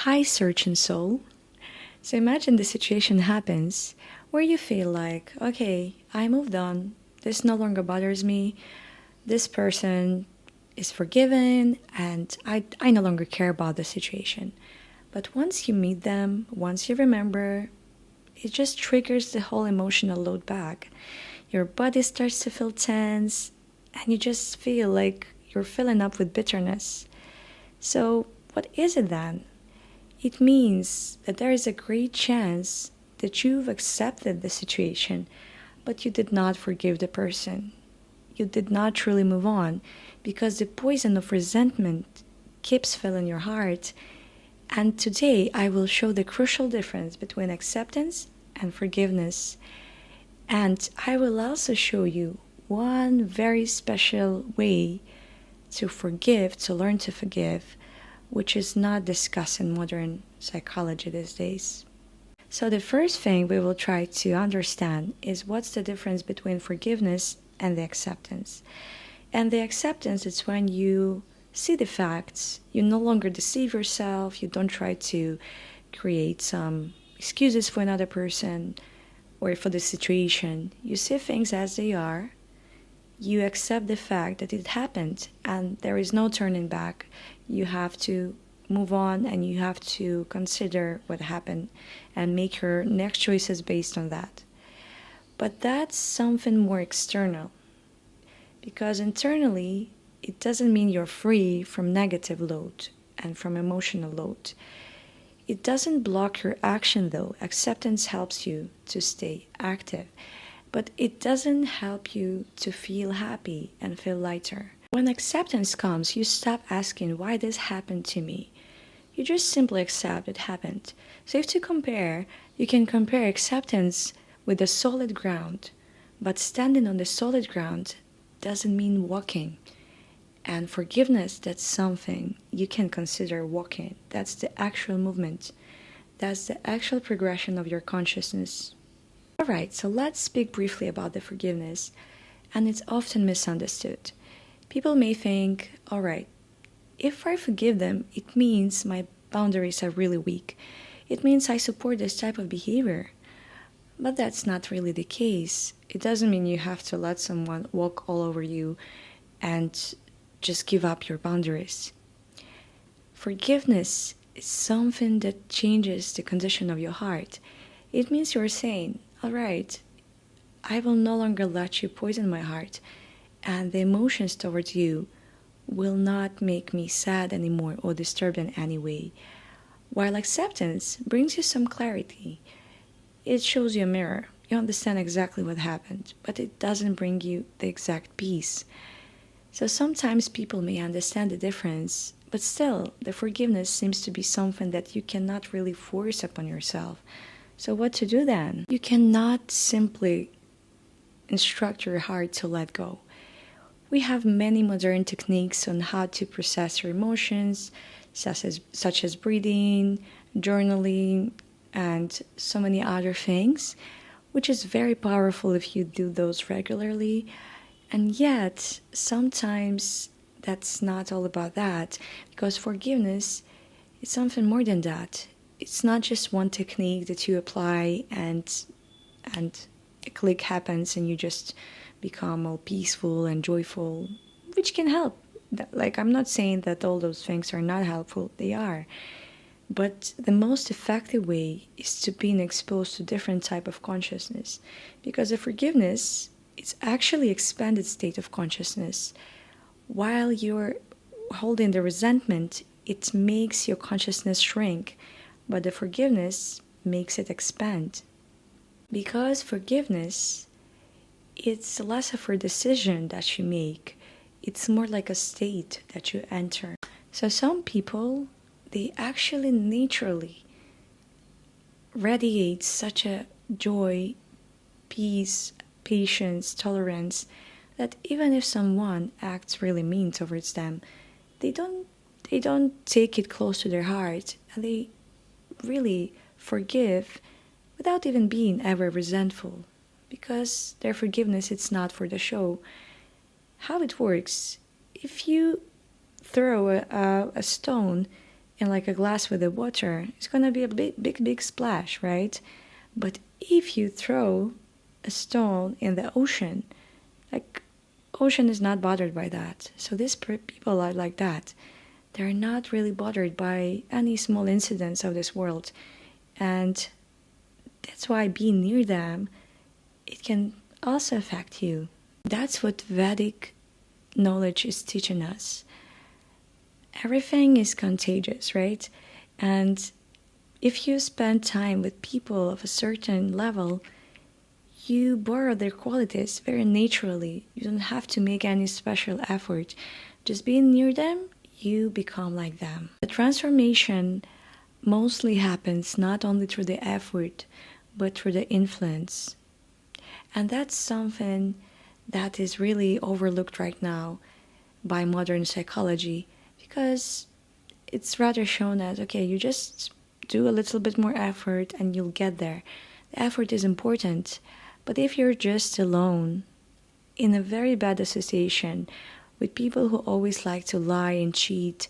Hi, Search and Soul. So imagine the situation happens where you feel like, okay, I moved on. This no longer bothers me. This person is forgiven, and I no longer care about the situation. But once you meet them, once you remember, it just triggers the whole emotional load back. Your body starts to feel tense, and you just feel like you're filling up with bitterness. So, what is it then? It means that there is a great chance that you've accepted the situation, but you did not forgive the person. You did not truly move on because the poison of resentment keeps filling your heart. And today I will show the crucial difference between acceptance and forgiveness. And I will also show you one very special way to forgive, to learn to forgive, which is not discussed in modern psychology these days. So, the first thing we will try to understand is what's the difference between forgiveness and the acceptance. And the acceptance is when you see the facts, you no longer deceive yourself, you don't try to create some excuses for another person or for the situation. You see things as they are, you accept the fact that it happened and there is no turning back. You have to move on and you have to consider what happened and make your next choices based on that. But that's something more external because internally it doesn't mean you're free from negative load and from emotional load. It doesn't block your action though. Acceptance helps you to stay active, but it doesn't help you to feel happy and feel lighter. When acceptance comes, you stop asking why this happened to me. You just simply accept it happened. So if to compare, you can compare acceptance with the solid ground, but standing on the solid ground doesn't mean walking. And forgiveness, that's something you can consider walking. That's the actual movement. That's the actual progression of your consciousness. Alright, so let's speak briefly about the forgiveness, and it's often misunderstood. People may think, alright, if I forgive them, it means my boundaries are really weak. It means I support this type of behavior. But that's not really the case. It doesn't mean you have to let someone walk all over you and just give up your boundaries. Forgiveness is something that changes the condition of your heart. It means you're saying, alright, I will no longer let you poison my heart, and the emotions towards you will not make me sad anymore or disturbed in any way. While acceptance brings you some clarity, it shows you a mirror. You understand exactly what happened, but it doesn't bring you the exact peace. So sometimes people may understand the difference, but still, the forgiveness seems to be something that you cannot really force upon yourself. So what to do then? You cannot simply instruct your heart to let go. We have many modern techniques on how to process your emotions, such as breathing, journaling, and so many other things, which is very powerful if you do those regularly. And yet, sometimes that's not all about that, because forgiveness is something more than that. It's not just one technique that you apply and a click happens and you just become all peaceful and joyful, which can help. Like, I'm not saying that all those things are not helpful, they are. But the most effective way is to being exposed to different type of consciousness, because the forgiveness is actually expanded state of consciousness. While you're holding the resentment, it makes your consciousness shrink, but the forgiveness makes it expand. Because forgiveness, it's less of a decision that you make, it's more like a state that you enter. So some people, they actually naturally radiate such a joy, peace, patience, tolerance, that even if someone acts really mean towards them, they don't take it close to their heart, and they really forgive without even being ever resentful, because their forgiveness, it's not for the show. How it works, if you throw a stone in like a glass with the water, it's gonna be a big splash, right? But if you throw a stone in the ocean, like ocean is not bothered by that. So these people are like that. They're not really bothered by any small incidents of this world. And that's why being near them, it can also affect you. That's what Vedic knowledge is teaching us. Everything is contagious, right? And if you spend time with people of a certain level, you borrow their qualities very naturally. You don't have to make any special effort. Just being near them, you become like them. The transformation mostly happens not only through the effort, but through the influence. And that's something that is really overlooked right now by modern psychology, because it's rather shown as, okay, you just do a little bit more effort and you'll get there. The effort is important, but if you're just alone in a very bad association with people who always like to lie and cheat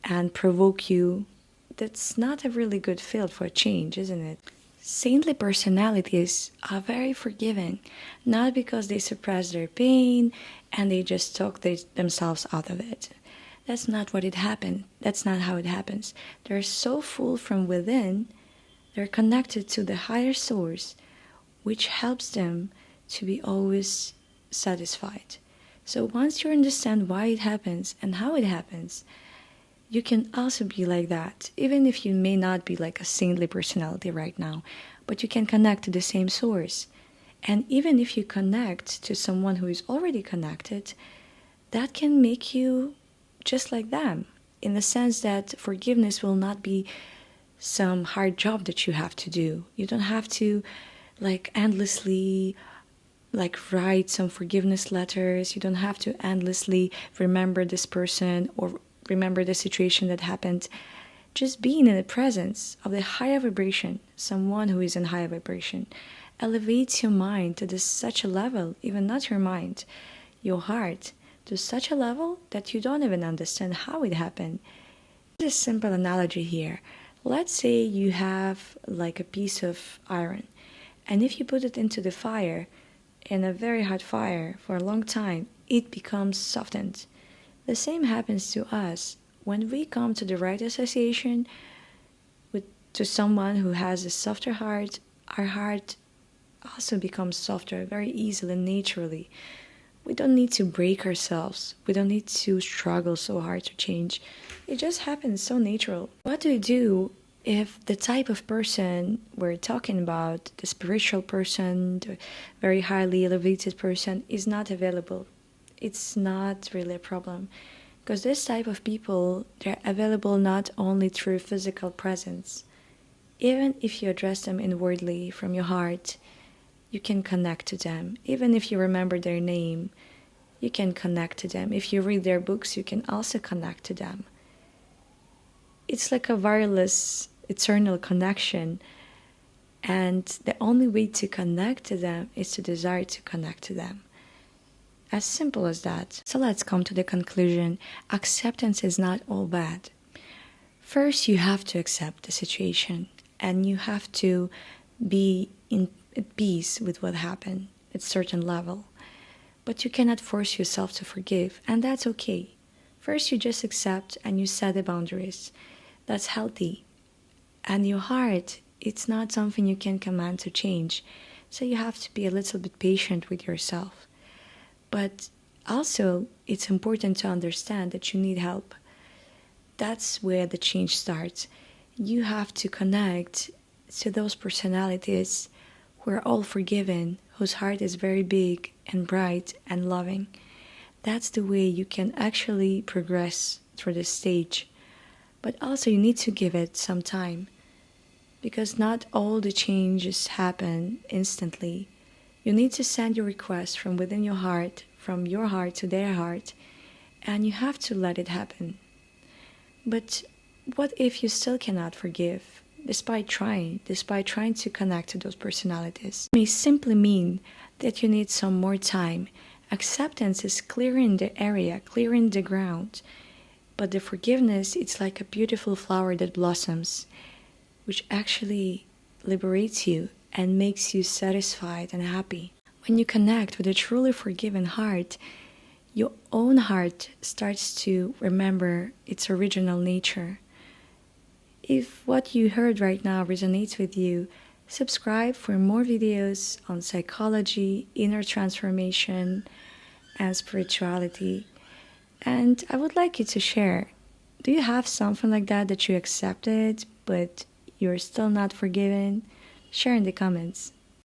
and provoke you, that's not a really good field for a change, isn't it? Saintly personalities are very forgiving, not because they suppress their pain and they just talk themselves out of it. That's not what it happened. That's not how it happens. They're so full from within, they're connected to the higher source, which helps them to be always satisfied. So once you understand why it happens and how it happens, you can also be like that, even if you may not be like a saintly personality right now, but you can connect to the same source. And even if you connect to someone who is already connected, that can make you just like them, in the sense that forgiveness will not be some hard job that you have to do. You don't have to like endlessly like write some forgiveness letters. You don't have to endlessly remember this person or remember the situation that happened. Just being in the presence of the higher vibration, someone who is in higher vibration, elevates your mind to such a level, even not your mind, your heart, to such a level that you don't even understand how it happened. There's a simple analogy here. Let's say you have like a piece of iron, and if you put it into the fire, in a very hot fire for a long time, it becomes softened. The same happens to us when we come to the right association to someone who has a softer heart. Our heart also becomes softer very easily and naturally. We don't need to break ourselves. We don't need to struggle so hard to change. It just happens so natural. What do we do if the type of person we're talking about, the spiritual person, the very highly elevated person, is not available? It's not really a problem, because this type of people, they're available not only through physical presence. Even if you address them inwardly from your heart, you can connect to them. Even if you remember their name, you can connect to them. If you read their books, you can also connect to them. It's like a wireless, eternal connection. And the only way to connect to them is to desire to connect to them. As simple as that. So let's come to the conclusion. Acceptance is not all bad. First, you have to accept the situation, and you have to be at peace with what happened at a certain level. But you cannot force yourself to forgive, and that's okay. First, you just accept and you set the boundaries. That's healthy. And your heart, it's not something you can command to change. So you have to be a little bit patient with yourself. But also, it's important to understand that you need help. That's where the change starts. You have to connect to those personalities who are all forgiven, whose heart is very big and bright and loving. That's the way you can actually progress through this stage. But also you need to give it some time, because not all the changes happen instantly. You need to send your request from within your heart, from your heart to their heart, and you have to let it happen. But what if you still cannot forgive, despite trying to connect to those personalities? It may simply mean that you need some more time. Acceptance is clearing the area, clearing the ground. But the forgiveness, it's like a beautiful flower that blossoms, which actually liberates you and makes you satisfied and happy. When you connect with a truly forgiven heart, your own heart starts to remember its original nature. If what you heard right now resonates with you, subscribe for more videos on psychology, inner transformation, and spirituality. And I would like you to share. Do you have something like that you accepted, but you're still not forgiven? Share in the comments.